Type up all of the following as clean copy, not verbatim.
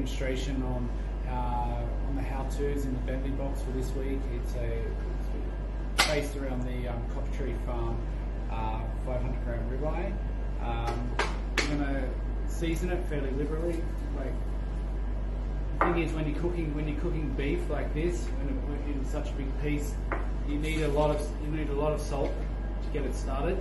demonstration on the how-tos in the Bentley box for this week. It's based around the Coppertreefarm 500 gram rib eye. I'm going to season it fairly liberally. Like, the thing is, when you're cooking beef like this, when in such a big piece, you need a lot of salt to get it started.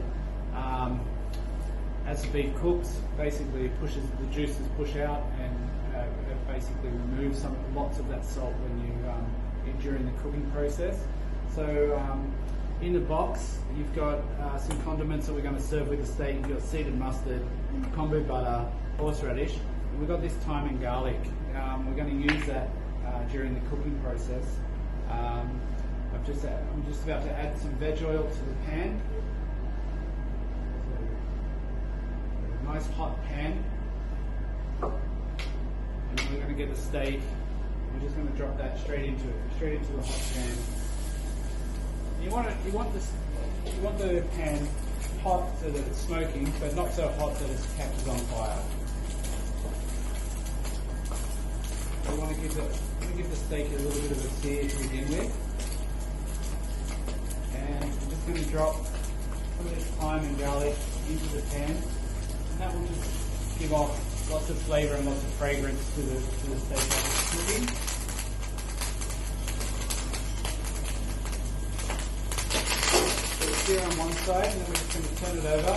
As the beef cooks, basically the juices push out, and it basically removes lots of that salt during the cooking process. So in the box, you've got some condiments that we're going to serve with the steak. You've got seeded mustard, kombu butter, horseradish, and we've got this thyme and garlic. We're going to use that during the cooking process. I'm just about to add some veg oil to the pan. So, nice hot pan, and we're going to get the steak. We're just going to drop that straight into the hot pan. You want the pan hot so that it's smoking, but not so hot that it catches on fire. We want to give the steak a little bit of a sear to begin with, and I'm just going to drop some of this thyme and garlic into the pan, and that will just give off lots of flavour and lots of fragrance to the steak that it's cooking. So it's here on one side, and then we're just going to turn it over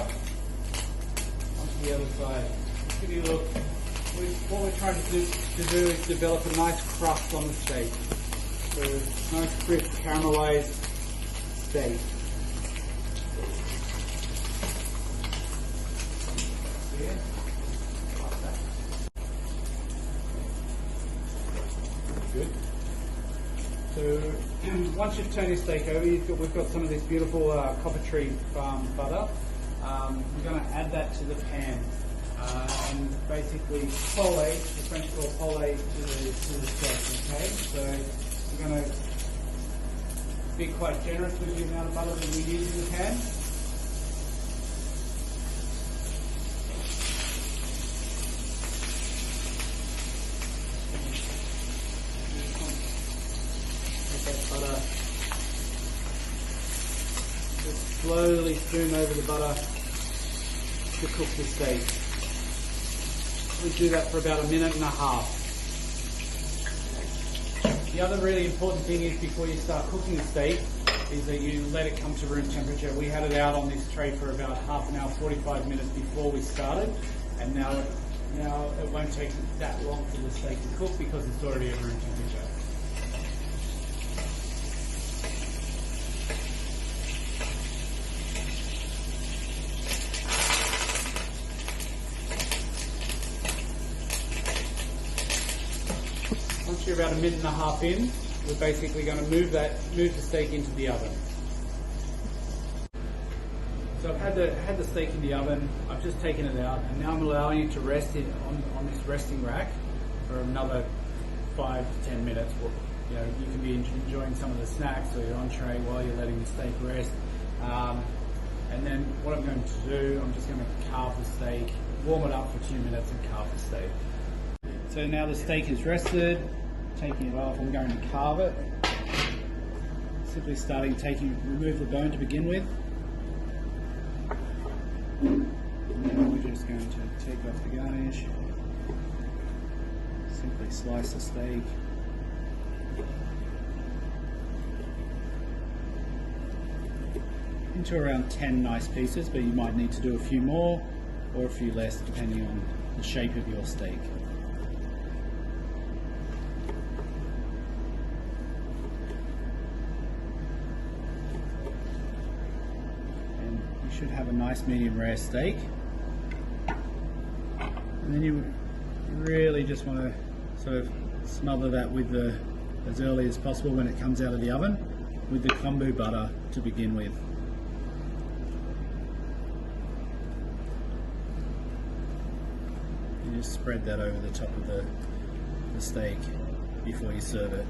onto the other side. Just give you a look. What we're trying to do is develop a nice crust on the steak. So nice crisp caramelized steak. Yeah. Like that. Good. So once you've turned your steak over, we've got some of this beautiful Coppertreefarm butter. We're going to add that to the pan. And basically collate, the French call collate to the steak, okay? So we're going to be quite generous with the amount of butter that we use in the pan. Let that butter just slowly spoon over the butter to cook the steak. We do that for about 1.5 minutes. The other really important thing is, before you start cooking the steak, is that you let it come to room temperature. We had it out on this tray for about half an hour, 45 minutes before we started, and now it won't take that long for the steak to cook because it's already at room temperature. Once you're about 1.5 minutes in, we're basically going to move the steak into the oven. So I've had the steak in the oven. I've just taken it out, and now I'm allowing it to rest on this resting rack for another 5 to 10 minutes. Well, you can be enjoying some of the snacks or your entree while you're letting the steak rest. And then what I'm going to do, I'm just going to carve the steak, warm it up for 2 minutes, and carve the steak. So now the steak is rested, taking it off, I'm going to carve it. Simply remove the bone to begin with. And then we're just going to take off the garnish. Simply slice the steak. Into around 10 nice pieces, but you might need to do a few more or a few less depending on the shape of your steak. Should have a nice medium rare steak, and then you really just want to sort of smother that with as early as possible when it comes out of the oven with the kombu butter to begin with. You just spread that over the top of the steak before you serve it.